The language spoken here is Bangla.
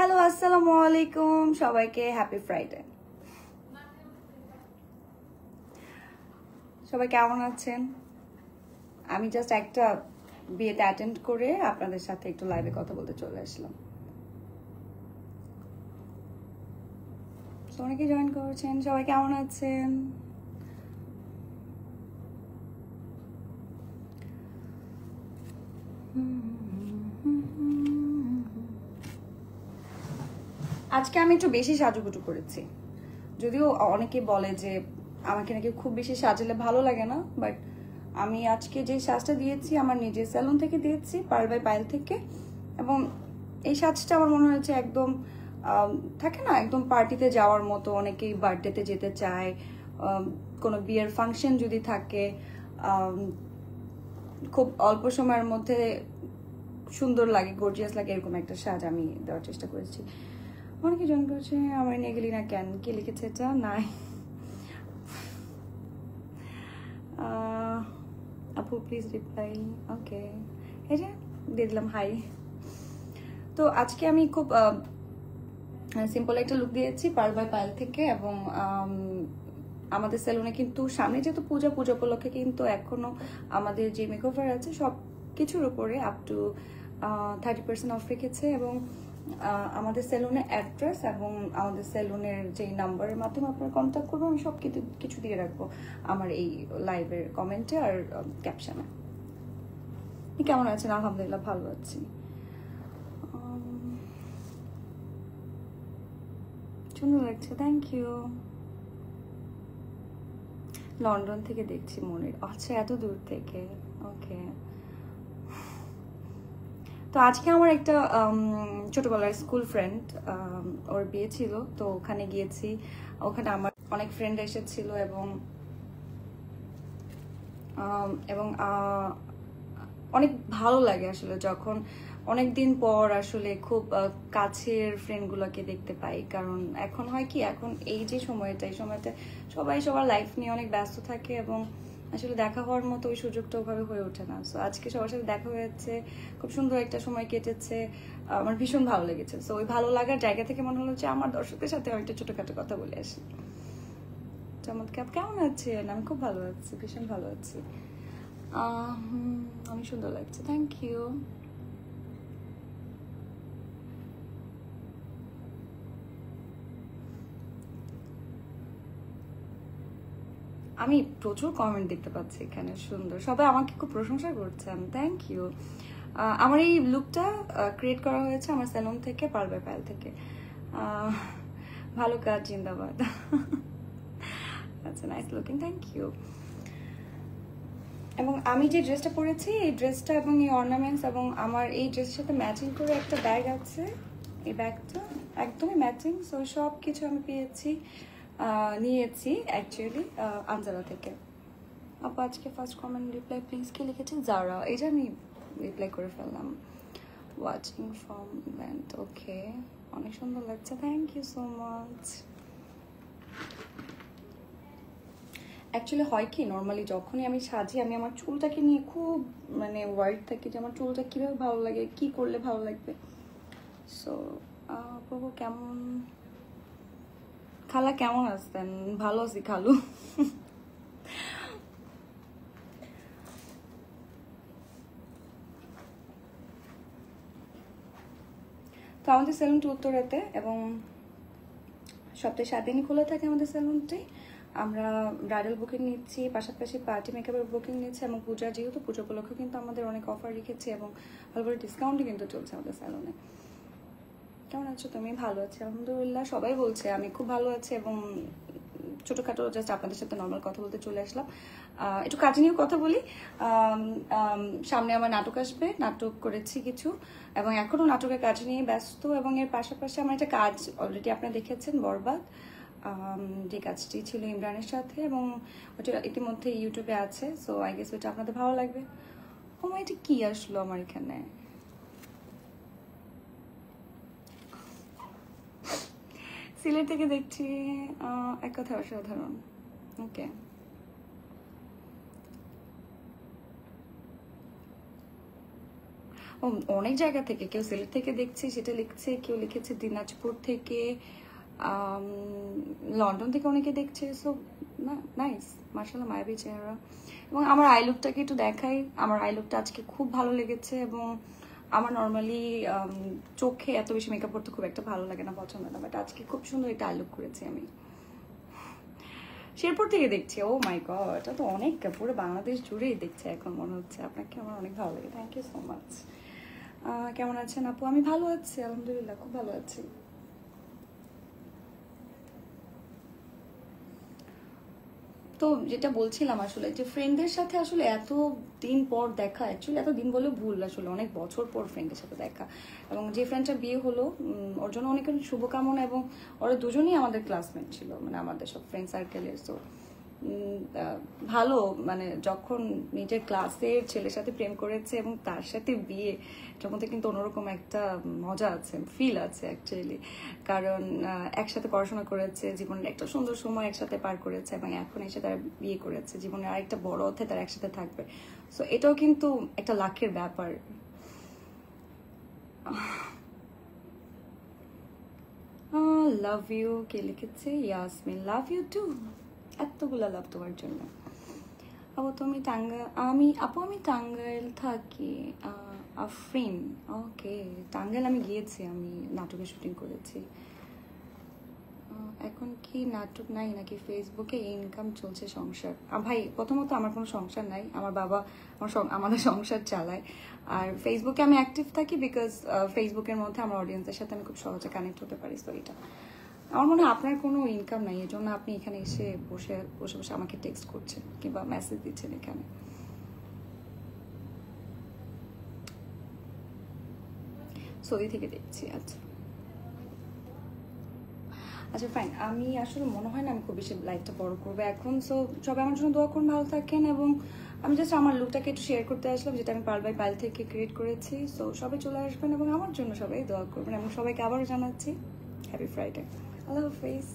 হ্যালো, আসসালামু আলাইকুম সবাইকে, হ্যাপি ফ্রাইডে। সবাই কেমন আছেন? আমি জাস্ট একটা বিয়েতে অ্যাটেন্ড করে আপনাদের সাথে একটু লাইভে কথা বলতে চলে আসলাম। অনেকে জয়েন করেছেন, সবাই কেমন আছেন? আজকে আমি একটু বেশি সাজুগুজু করেছি, যদিও অনেকে বলে যে আমাকে নাকি খুব বেশি সাজালে ভালো লাগে না, বাট আমি আজকে যে সাজটা দিয়েছি আমার নিজের স্যালুন থেকে দিয়েছি, পার্ল বাই পায়েল থেকে। এবং এই সাজটা আমার মনে হয়েছে একদম থাকে না, একদম পার্টিতে যাওয়ার মতো। অনেকেই বার্থডেতে যেতে চায়, কোনো বিয়ের ফাংশন যদি থাকে, খুব অল্প সময়ের মধ্যে সুন্দর লাগে, গর্জিয়াস লাগে, এরকম একটা সাজ আমি দেওয়ার চেষ্টা করেছি। অনেকে জয়েন করেছে, আমার নিয়ে গেলি না কেন, কে লিখেছে এটা? নাই আপু প্লিজ রিপ্লাই। ওকে, এই যে দিয়ে দিলাম হাই। তো আজকে আমি খুব সিম্পল একটা লুক দিয়েছি পার্ল বাই পায়েল থেকে। এবং আমাদের সেলুনে কিন্তু সামনে যেহেতু পূজা উপলক্ষে কিন্তু এখনো আমাদের যে মেকওভার আছে সব কিছুর উপরে আপ টু 30% অফ রেখেছে। এবং আমাদের সেলুনের অ্যাড্রেস এবং আমাদের সেলুনের যে নাম্বারের মাধ্যমে আপনারা কন্ট্যাক্ট করবেন, আমি সব কিছু দিয়ে রাখবো আমার এই লাইভের কমেন্টে আর ক্যাপশনে। কেমন আছেন? আলহামদুলিল্লাহ ভালো আছি। সুন্দর লাগছে, থ্যাংক ইউ। লন্ডন থেকে দেখছি মনির। আচ্ছা, এত দূর থেকে, ওকে। তো আজকে আমার একটা ছোটবেলার স্কুল ফ্রেন্ড, ওর বিয়ে ছিল, তো ওখানে গিয়েছি। ওখানে আমার অনেক ফ্রেন্ড এসেছিল এবং এবং অনেক ভালো লাগে আসলে যখন অনেকদিন পর আসলে খুব কাছের ফ্রেন্ডগুলোকে দেখতে পাই। কারণ এখন হয় কি, এখন এই যে সময়টা, এই সময়টা সবাই সবার লাইফ নিয়ে অনেক ব্যস্ত থাকে এবং আসলে দেখা হওয়ার মতো ওই সুযোগটা ওভাবে হয়ে ওঠে না। সো আজকে সবার সাথে দেখা হয়েছে, খুব সুন্দর একটা সময় কেটেছে, আমার ভীষণ ভালো লেগেছে। সো ওই ভালো লাগার জায়গা থেকে মনে হলো যে আমার দর্শকদের সাথে একটা ছোটখাটো কথা বলে আসি। চমৎকার, কেমন আছেন? আমি খুব ভালো আছি, ভীষণ ভালো আছি। অনেক সুন্দর লাগছে, থ্যাংক ইউ। আমি প্রচুর কমেন্ট দেখতে পাচ্ছি এখানে, সুন্দর, সবাই আমাকে খুব প্রশংসা করছেন, থ্যাংক ইউ। আমার এই লুকটা ক্রিয়েট করা হয়েছে আমার সেলুন থেকে, পার্ল বাই পায়েল থেকে। ভালো কাজ, জিন্দাবাদ। আচ্ছা, নাইস লুকিং, থ্যাংক ইউ। এবং আমি যে ড্রেসটা পরেছি, এই ড্রেসটা এবং এই অর্নামেন্টস এবং আমার এই ড্রেসের সাথে ম্যাচিং করে একটা ব্যাগ আছে, এই ব্যাগটা একদমই ম্যাচিং। সো সব কিছু আমি নিয়েছি অ্যাকচুয়ালি আনজারা থেকে। আপু আজকে ফার্স্ট কমেন্ট রিপ্লাই প্লিজ, কে লিখেছে? যারা, এটা আমি রিপ্লাই করে ফেললাম। ওয়াচিং ফ্রম ইভেন্ট, ওকে, অনেক সুন্দর লাগছে, thank you so much. Actually হয় কি, নর্মালি যখনই আমি সাজি, আমি আমার চুলটাকে নিয়ে খুব ওয়ার্ড থাকি যে আমার চুলটা কীভাবে ভালো লাগে, কি করলে ভালো লাগবে। সো আপু কেমন, খালা কেমন আছেন? ভালো আছি খালু। তো আমাদের সেলুনটি উত্তরাতে এবং সপ্তাহে 7 দিনই খোলা থাকে আমাদের সেলুনটি। আমরা ব্রাইডাল বুকিং নিচ্ছি, পাশাপাশি পার্টি মেকআপের বুকিং নিচ্ছি এবং পূজা, যেহেতু পুজো উপলক্ষে কিন্তু আমাদের অনেক অফার রেখেছি এবং ভালো ভালো ডিসকাউন্টই কিন্তু চলছে আমাদের সেলুনে। কেমন আছো তুমি? ভালো আছি আলহামদুলিল্লাহ, সবাই বলছে আমি খুব ভালো আছি। এবং ছোটোখাটো জাস্ট আপনাদের সাথে নর্মাল কথা বলতে চলে আসলাম। একটু কাজ নিয়েও কথা বলি। সামনে আমার নাটক আসবে, নাটক করেছি কিছু এবং এখনও নাটকের কাজ নিয়ে ব্যস্ত। এবং এর পাশাপাশি আমার একটা কাজ অলরেডি আপনারা দেখেছেন, বরবাদ, যে কাজটি ছিল ইমরানের সাথে, এবং ওটা ইতিমধ্যে ইউটিউবে আছে। সো আই গেস ওইটা আপনাদের ভালো লাগবে। ও এটা কি আসলো আমার এখানে? সিলেট থেকে দেখছি, এক কথা অসাধারণ, ওকে। অনেক জায়গা থেকে, কেউ সিলেট থেকে দেখছে সেটা লিখছে, কেউ লিখেছে দিনাজপুর থেকে, লন্ডন থেকে অনেকে দেখছে। সো নাইস, মার্শাল্লাহ মায়াবী চেহারা। এবং আমার আই লুকটাকে একটু দেখাই। আমার আই লুকটা আজকে খুব ভালো লেগেছে, এবং আমার নর্মালি চোখে এত বেশি মেকআপ করতে খুব একটা ভালো লাগে না, পছন্দ না, বাট আজকে খুব সুন্দর একটা আই লুক করেছি আমি। শেরপুর থেকে দেখছি, ও মাই গড, এটা তো অনেক পুরো বাংলাদেশ জুড়েই দেখছে এখন মনে হচ্ছে। আপনাকে আমার অনেক ভালো লাগে, থ্যাংক ইউ সো মাচ। কেমন আছেন আপু? আমি ভালো আছি আলহামদুলিল্লাহ, খুব ভালো আছি। তো যেটা বলছিলাম আসলে, যে ফ্রেন্ডদের সাথে আসলে এত দিন পর দেখা, অ্যাকচুয়ালি এত দিন বলে ভুল, আসলে অনেক বছর পর ফ্রেন্ডের সাথে দেখা। এবং যে ফ্রেন্ডটা বিয়ে হলো, ওর জন্য অনেক অনেক শুভকামনা। এবং ওরা দুজনেই আমাদের ক্লাসমেট ছিল, মানে আমাদের সব ফ্রেন্ড সার্কেলের। সো ভালো, মানে যখন নিজের ক্লাসের ছেলের সাথে প্রেম করেছে এবং তার সাথে বিয়ে, এটার মধ্যে কিন্তু অন্যরকম একটা মজা আছে, ফিল আছে অ্যাকচুয়ালি। কারণ একসাথে পড়াশোনা করেছে, জীবনের একটা সুন্দর সময় একসাথে পার করেছে, এবং এখন এসে তারা বিয়ে করেছে, জীবনের আরেকটা বড় অধ্যায় তারা একসাথে থাকবে। সো এটাও কিন্তু একটা লাখের ব্যাপার। লাভ ইউ কে লিখেছে? Yasmin, love you too. এতগুলা লাভ তোমার জন্য। আপু তুমি আমি টাঙ্গাইল থাকি। আফরিন, ওকে। টাঙ্গাইল আমি গিয়েছি, আমি নাটকের শুটিং করেছি। এখন কি নাটক নাই নাকি ফেসবুকে ইনকাম চলছে, সংসার? ভাই প্রথমত আমার কোনো সংসার নাই, আমার বাবা আমাদের সংসার চালায়। আর ফেসবুকে আমি অ্যাক্টিভ থাকি বিকজ ফেসবুকের মধ্যে আমার অডিয়েন্সের সাথে আমি খুব সহজে কানেক্ট হতে পারি। তো এটা আমার মনে হয় আপনার কোনো ইনকাম নাই, এজন্য আপনি এখানে এসে বসে বসে বসে আমাকে টেক্সট করছেন কিংবা মেসেজ দিচ্ছেন এখানে। সৌদি থেকে দেখছি। আচ্ছা আচ্ছা ফাইন। আমি আসলে মনে হয় না আমি খুব বেশি লাইফটা বড় করবো এখন। সো সবাই আমার জন্য দোয়া করুন, ভালো থাকেন। এবং আমি জাস্ট আমার লুকটাকে একটু শেয়ার করতে আসলাম, যেটা আমি পাল বাই পাল থেকে ক্রিয়েট করেছি। সো সবাই চলে আসবেন এবং আমার জন্য সবাই দোয়া করবেন, এবং সবাইকে আবারও জানাচ্ছি হ্যাপি ফ্রাইডে। আল্লাহ হাফিজ।